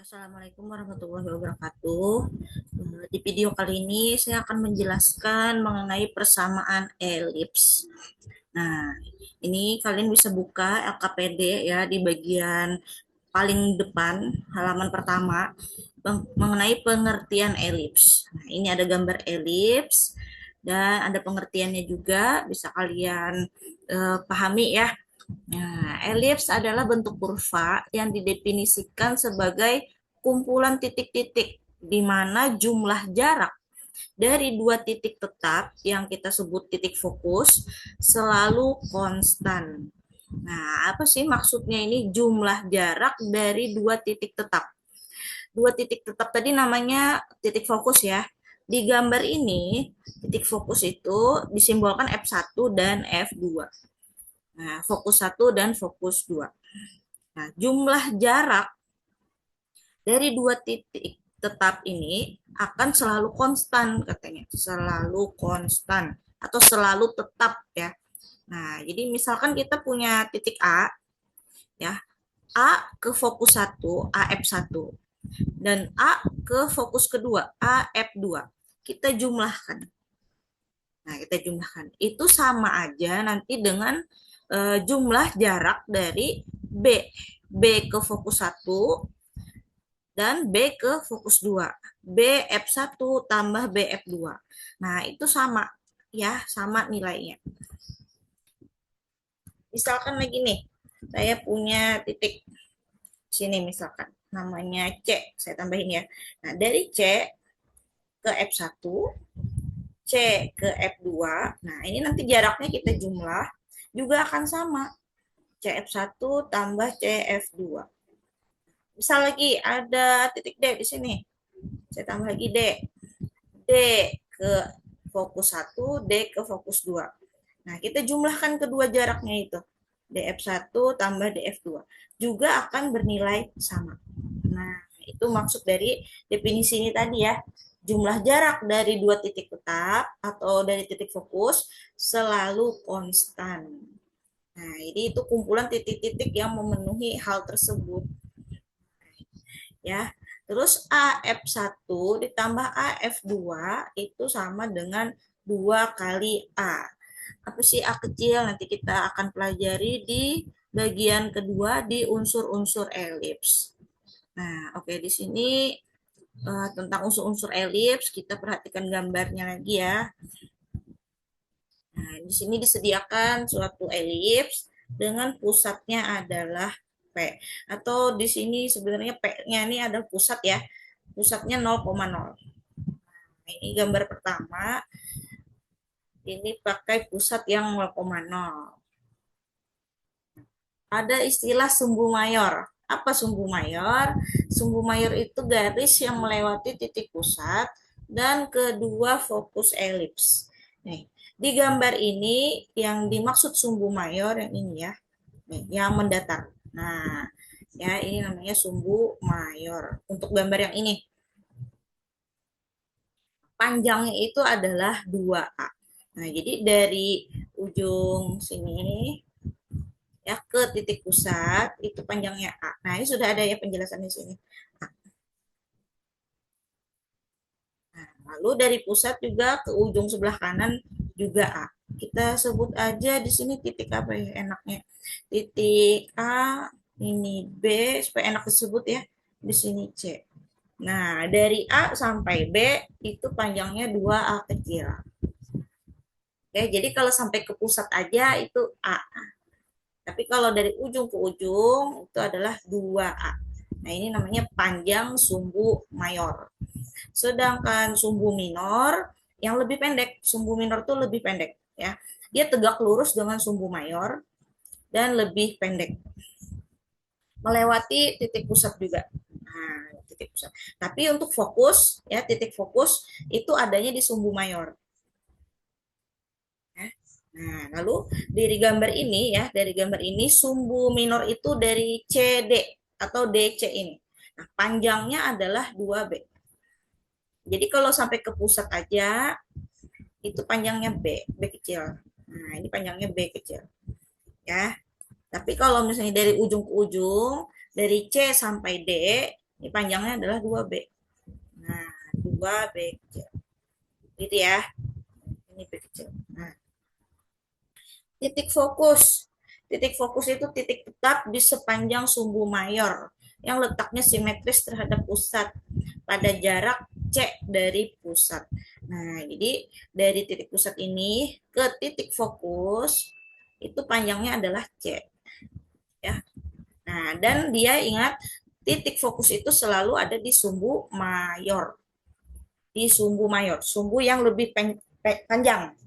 Assalamualaikum warahmatullahi wabarakatuh. Di video kali ini saya akan menjelaskan mengenai persamaan elips. Nah, ini kalian bisa buka LKPD ya di bagian paling depan halaman pertama mengenai pengertian elips. Nah, ini ada gambar elips dan ada pengertiannya juga bisa kalian pahami ya. Nah, elips adalah bentuk kurva yang didefinisikan sebagai kumpulan titik-titik di mana jumlah jarak dari dua titik tetap yang kita sebut titik fokus selalu konstan. Nah, apa sih maksudnya ini jumlah jarak dari dua titik tetap? Dua titik tetap tadi namanya titik fokus ya. Di gambar ini, titik fokus itu disimbolkan F1 dan F2. Nah, fokus satu dan fokus 2. Nah, jumlah jarak dari dua titik tetap ini akan selalu konstan katanya, selalu konstan atau selalu tetap ya. Nah, jadi misalkan kita punya titik A ya, A ke fokus 1, AF1 dan A ke fokus kedua, AF2. Kita jumlahkan. Nah, kita jumlahkan. Itu sama aja nanti dengan jumlah jarak dari B. B ke fokus 1 dan B ke fokus 2. BF1 tambah BF2. Nah, itu sama ya, sama nilainya. Misalkan lagi nih, saya punya titik sini misalkan namanya C, saya tambahin ya. Nah, dari C ke F1, C ke F2. Nah, ini nanti jaraknya kita jumlah juga akan sama. CF1 tambah CF2. Misal lagi ada titik D di sini. Saya tambah lagi D. D ke fokus 1, D ke fokus 2. Nah, kita jumlahkan kedua jaraknya itu. DF1 tambah DF2. Juga akan bernilai sama. Nah, itu maksud dari definisi ini tadi ya. Jumlah jarak dari dua titik tetap atau dari titik fokus selalu konstan. Nah, ini itu kumpulan titik-titik yang memenuhi hal tersebut. Ya. Terus AF1 ditambah AF2 itu sama dengan 2 kali A. Apa sih A kecil? Nanti kita akan pelajari di bagian kedua di unsur-unsur elips. Nah, oke di sini tentang unsur-unsur elips kita perhatikan gambarnya lagi ya. Nah, di sini disediakan suatu elips dengan pusatnya adalah P. Atau di sini sebenarnya P-nya ini ada pusat ya. Pusatnya 0,0. Nah, ini gambar pertama. Ini pakai pusat yang 0,0. Ada istilah sumbu mayor. Apa sumbu mayor? Sumbu mayor itu garis yang melewati titik pusat dan kedua fokus elips. Nih, di gambar ini yang dimaksud sumbu mayor yang ini ya, nih, yang mendatar. Nah, ya ini namanya sumbu mayor. Untuk gambar yang ini, panjangnya itu adalah 2A. Nah, jadi dari ujung sini ya ke titik pusat itu panjangnya A. Nah, ini sudah ada ya penjelasan di sini. Nah, lalu dari pusat juga ke ujung sebelah kanan juga A. Kita sebut aja di sini titik apa ya enaknya? Titik A, ini B supaya enak disebut ya. Di sini C. Nah, dari A sampai B itu panjangnya 2A kecil. Oke, jadi kalau sampai ke pusat aja itu A. Tapi kalau dari ujung ke ujung itu adalah 2A. Nah, ini namanya panjang sumbu mayor. Sedangkan sumbu minor yang lebih pendek, sumbu minor itu lebih pendek ya. Dia tegak lurus dengan sumbu mayor dan lebih pendek. Melewati titik pusat juga. Nah, titik pusat. Tapi untuk fokus ya, titik fokus itu adanya di sumbu mayor. Ya. Nah, lalu dari gambar ini ya, dari gambar ini sumbu minor itu dari CD atau DC ini. Nah, panjangnya adalah 2B. Jadi kalau sampai ke pusat aja itu panjangnya B, B kecil. Nah, ini panjangnya B kecil. Ya. Tapi kalau misalnya dari ujung ke ujung, dari C sampai D, Ini panjangnya adalah 2B. Nah, 2B kecil. Gitu ya. Ini B kecil. Nah, titik fokus. Titik fokus itu titik tetap di sepanjang sumbu mayor yang letaknya simetris terhadap pusat pada jarak C dari pusat. Nah, jadi dari titik pusat ini ke titik fokus itu panjangnya adalah C. Ya. Nah, dan dia ingat titik fokus itu selalu ada di sumbu mayor. Di sumbu mayor, sumbu yang lebih panjang.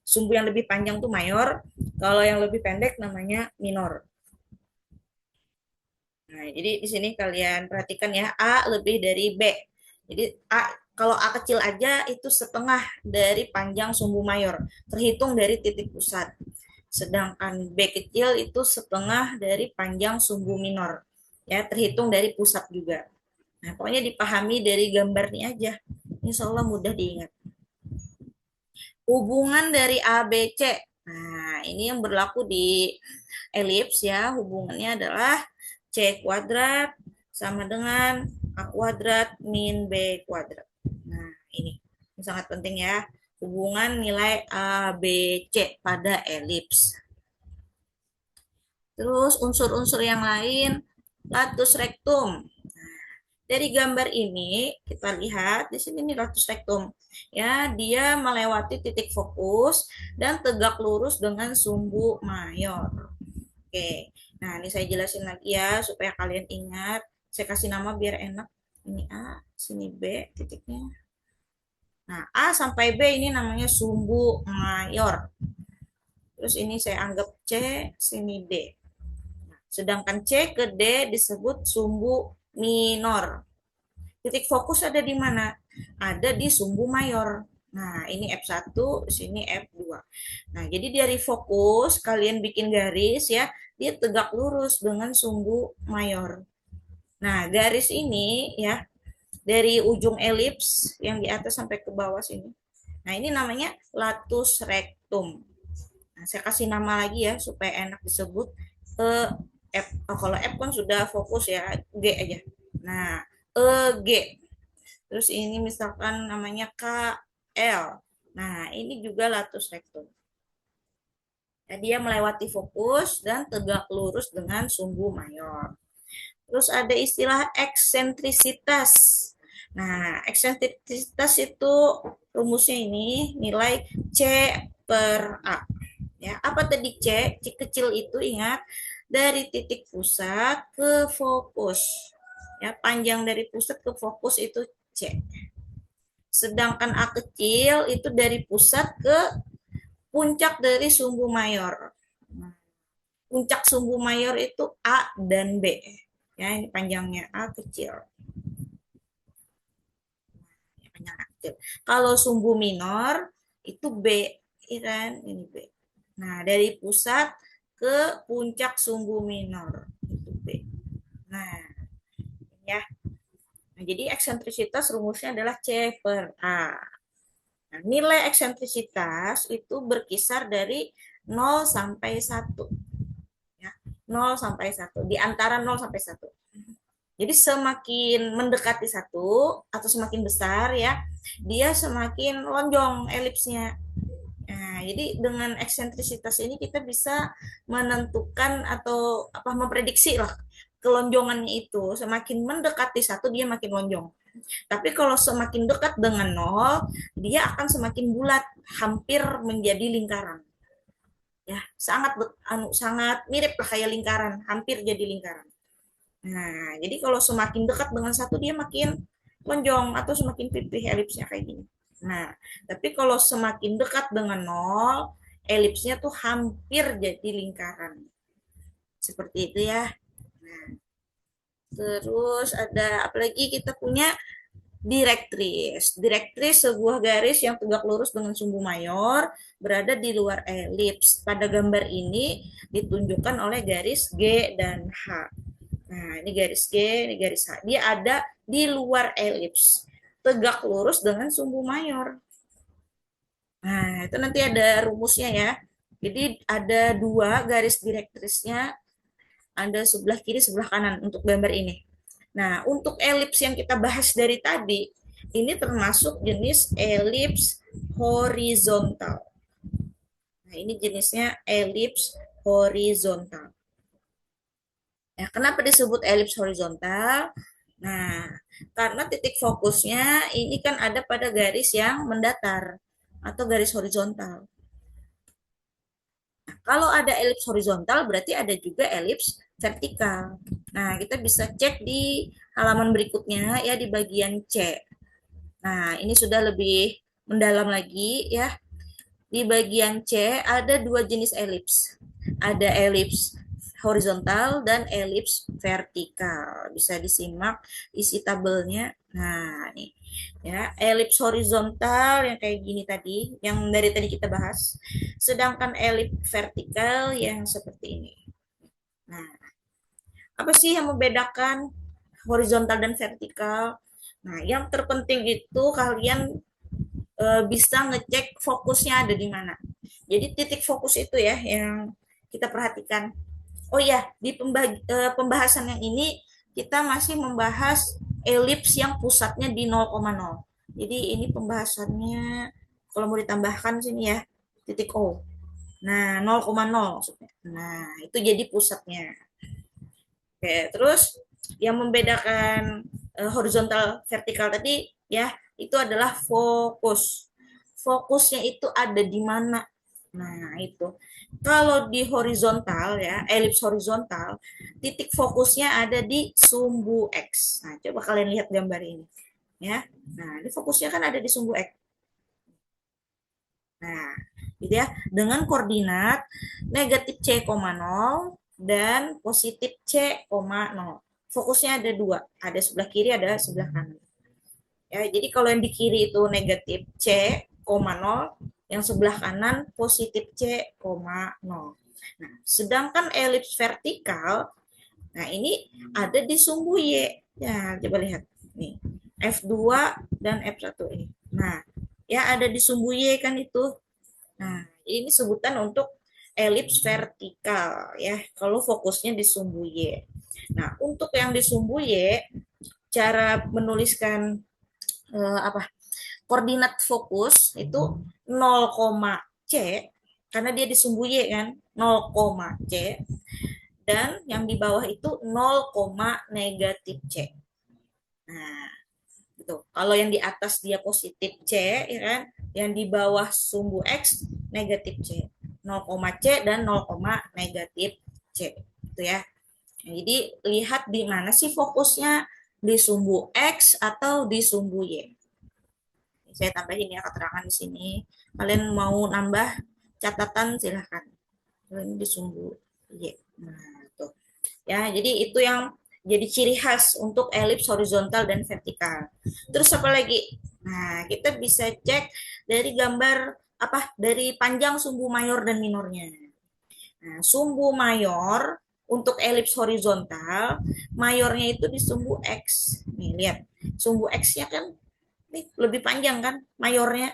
Sumbu yang lebih panjang tuh mayor, kalau yang lebih pendek namanya minor. Nah, jadi di sini kalian perhatikan ya, A lebih dari B. Jadi kalau A kecil aja itu setengah dari panjang sumbu mayor, terhitung dari titik pusat. Sedangkan B kecil itu setengah dari panjang sumbu minor, ya terhitung dari pusat juga. Nah, pokoknya dipahami dari gambarnya aja. Insya Allah mudah diingat. Hubungan dari A, B, C. Nah, ini yang berlaku di elips ya. Hubungannya adalah C kuadrat sama dengan A kuadrat min B kuadrat. Nah, ini sangat penting ya. Hubungan nilai A, B, C pada elips. Terus unsur-unsur yang lain, latus rectum. Dari gambar ini kita lihat di sini nih latus rectum. Ya, dia melewati titik fokus dan tegak lurus dengan sumbu mayor. Oke. Nah, ini saya jelasin lagi ya supaya kalian ingat. Saya kasih nama biar enak. Ini A, sini B titiknya. Nah, A sampai B ini namanya sumbu mayor. Terus ini saya anggap C, sini D. Sedangkan C ke D disebut sumbu minor. Titik fokus ada di mana? Ada di sumbu mayor. Nah, ini F1, sini F2. Nah, jadi dari fokus kalian bikin garis ya, dia tegak lurus dengan sumbu mayor. Nah, garis ini ya, dari ujung elips yang di atas sampai ke bawah sini. Nah, ini namanya latus rectum. Nah, saya kasih nama lagi ya supaya enak disebut. F. Oh, kalau F kan sudah fokus ya, G aja. Nah, G. Terus ini misalkan namanya KL. Nah, ini juga latus rectum. Ya, dia melewati fokus dan tegak lurus dengan sumbu mayor. Terus ada istilah eksentrisitas. Nah, eksentrisitas itu rumusnya ini nilai C per A. Ya, apa tadi C? C kecil itu ingat dari titik pusat ke fokus. Ya, panjang dari pusat ke fokus itu C. Sedangkan A kecil itu dari pusat ke puncak dari sumbu mayor. Nah, puncak sumbu mayor itu A dan B. Ya, ini panjangnya A kecil. Panjang A kecil. Kalau sumbu minor itu B, ya kan? Ini B. Nah, dari pusat ke puncak sumbu minor itu B. Nah, ya. Nah, jadi eksentrisitas rumusnya adalah C per A. Nah, nilai eksentrisitas itu berkisar dari 0 sampai 1. Ya, 0 sampai 1. Di antara 0 sampai 1. Jadi semakin mendekati 1 atau semakin besar ya, dia semakin lonjong elipsnya. Nah, jadi dengan eksentrisitas ini kita bisa menentukan atau memprediksi lah kelonjongannya itu. Semakin mendekati 1 dia makin lonjong. Tapi kalau semakin dekat dengan 0, dia akan semakin bulat, hampir menjadi lingkaran. Ya, sangat mirip lah kayak lingkaran, hampir jadi lingkaran. Nah, jadi kalau semakin dekat dengan 1 dia makin lonjong atau semakin pipih elipsnya kayak gini. Nah, tapi kalau semakin dekat dengan 0, elipsnya tuh hampir jadi lingkaran. Seperti itu ya. Nah, terus ada apa lagi kita punya direktris. Direktris sebuah garis yang tegak lurus dengan sumbu mayor berada di luar elips. Pada gambar ini ditunjukkan oleh garis G dan H. Nah, ini garis G, ini garis H. Dia ada di luar elips. Tegak lurus dengan sumbu mayor. Nah, itu nanti ada rumusnya ya. Jadi ada dua garis direktrisnya, ada sebelah kiri, sebelah kanan untuk gambar ini. Nah, untuk elips yang kita bahas dari tadi, ini termasuk jenis elips horizontal. Nah, ini jenisnya elips horizontal. Ya, kenapa disebut elips horizontal? Nah, karena titik fokusnya ini kan ada pada garis yang mendatar atau garis horizontal. Nah, kalau ada elips horizontal berarti ada juga elips vertikal. Nah, kita bisa cek di halaman berikutnya ya di bagian C. Nah, ini sudah lebih mendalam lagi ya. Di bagian C ada dua jenis elips. Ada elips horizontal dan elips vertikal. Bisa disimak isi tabelnya. Nah, nih ya, elips horizontal yang kayak gini tadi, yang dari tadi kita bahas. Sedangkan elips vertikal yang seperti ini. Nah, apa sih yang membedakan horizontal dan vertikal? Nah, yang terpenting itu kalian bisa ngecek fokusnya ada di mana. Jadi titik fokus itu ya yang kita perhatikan. Oh ya, di pembahasan yang ini kita masih membahas elips yang pusatnya di 0,0. Jadi ini pembahasannya kalau mau ditambahkan sini ya, titik O. Nah, 0,0 maksudnya. Nah, itu jadi pusatnya. Oke, terus yang membedakan horizontal vertikal tadi ya, itu adalah fokus. Fokusnya itu ada di mana? Nah, itu. Kalau di horizontal ya, elips horizontal, titik fokusnya ada di sumbu X. Nah, coba kalian lihat gambar ini. Ya. Nah, ini fokusnya kan ada di sumbu X. Nah, gitu ya. Dengan koordinat negatif C,0 dan positif C,0. Fokusnya ada dua. Ada sebelah kiri, ada sebelah kanan. Ya, jadi kalau yang di kiri itu negatif C,0, yang sebelah kanan positif C,0. Nah, sedangkan elips vertikal, nah ini ada di sumbu Y. Ya, coba lihat. Nih, F2 dan F1 ini. Nah, ya ada di sumbu Y kan itu. Nah, ini sebutan untuk elips vertikal ya. Kalau fokusnya di sumbu Y. Nah, untuk yang di sumbu Y, cara menuliskan apa koordinat fokus itu 0, C karena dia disumbu Y kan 0, C dan yang di bawah itu 0, negatif C. Nah, gitu. Kalau yang di atas dia positif C ya kan, yang di bawah sumbu X negatif C. 0, C dan 0, negatif C. Itu ya. Nah, jadi lihat di mana sih fokusnya di sumbu X atau di sumbu Y. Saya tambahin ya keterangan di sini. Kalian mau nambah catatan silahkan. Ini disumbu Y. Nah, tuh. Ya, jadi itu yang jadi ciri khas untuk elips horizontal dan vertikal. Terus apa lagi? Nah, kita bisa cek dari gambar apa? Dari panjang sumbu mayor dan minornya. Nah, sumbu mayor untuk elips horizontal, mayornya itu di sumbu X. Nih, lihat. Sumbu X-nya kan nih lebih panjang kan mayornya.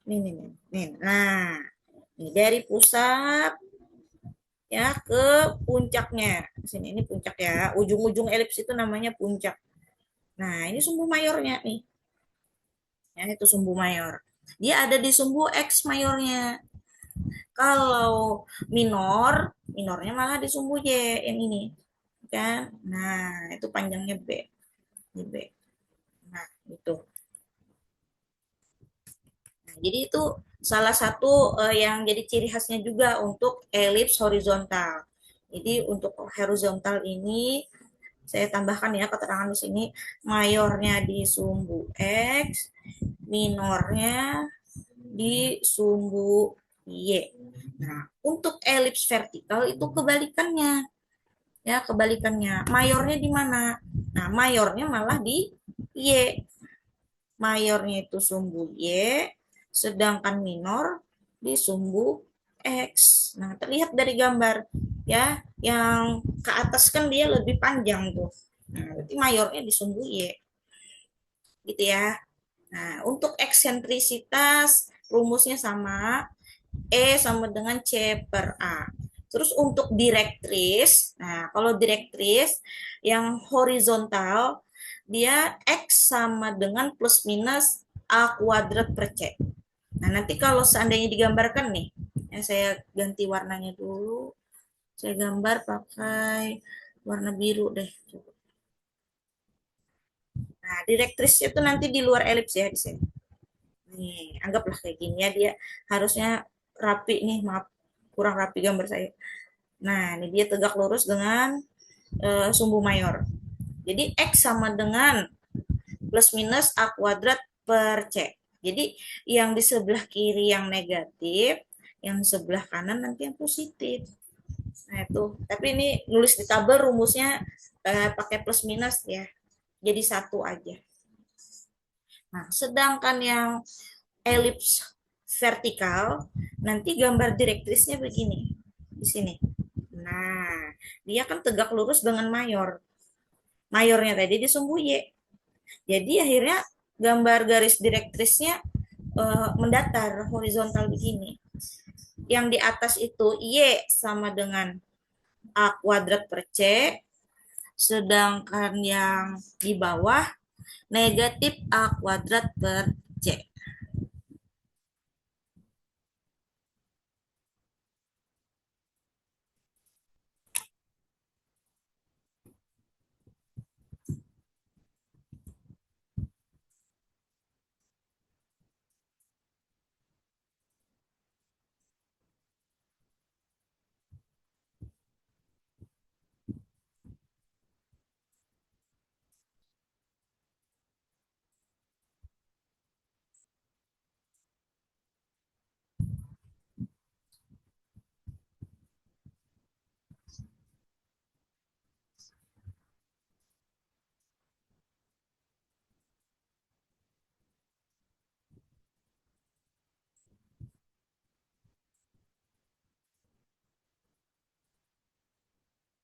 Nih. Nah, nih dari pusat ya ke puncaknya. Sini ini puncak ya. Ujung-ujung elips itu namanya puncak. Nah, ini sumbu mayornya nih. Ya, itu sumbu mayor. Dia ada di sumbu X mayornya. Kalau minornya malah di sumbu Y yang ini. Kan? Nah, itu panjangnya B. Ini B. Nah, itu. Nah, jadi itu salah satu yang jadi ciri khasnya juga untuk elips horizontal. Jadi untuk horizontal ini saya tambahkan ya keterangan di sini mayornya di sumbu X, minornya di sumbu Y. Nah, untuk elips vertikal itu kebalikannya. Ya, kebalikannya. Mayornya di mana? Nah, mayornya malah di Y. Mayornya itu sumbu Y, sedangkan minor di sumbu X. Nah, terlihat dari gambar ya, yang ke atas kan dia lebih panjang tuh. Nah, berarti mayornya di sumbu Y. Gitu ya. Nah, untuk eksentrisitas rumusnya sama E sama dengan C per A. Terus untuk direktris, nah kalau direktris yang horizontal, dia X sama dengan plus minus A kuadrat per C. Nah, nanti kalau seandainya digambarkan nih, ya saya ganti warnanya dulu. Saya gambar pakai warna biru deh. Nah, direktrisnya itu nanti di luar elips ya di sini. Nih, anggaplah kayak gini ya, dia harusnya rapi nih, maaf kurang rapi gambar saya. Nah, ini dia tegak lurus dengan sumbu mayor. Jadi X sama dengan plus minus A kuadrat per C. Jadi yang di sebelah kiri yang negatif, yang sebelah kanan nanti yang positif. Nah itu, tapi ini nulis di tabel rumusnya pakai plus minus ya, jadi satu aja. Nah, sedangkan yang elips vertikal, nanti gambar direktrisnya begini, di sini. Nah, dia kan tegak lurus dengan mayor. Mayornya tadi disumbu Y. Jadi akhirnya gambar garis direktrisnya mendatar, horizontal begini. Yang di atas itu Y sama dengan A kuadrat per C, sedangkan yang di bawah negatif A kuadrat per C.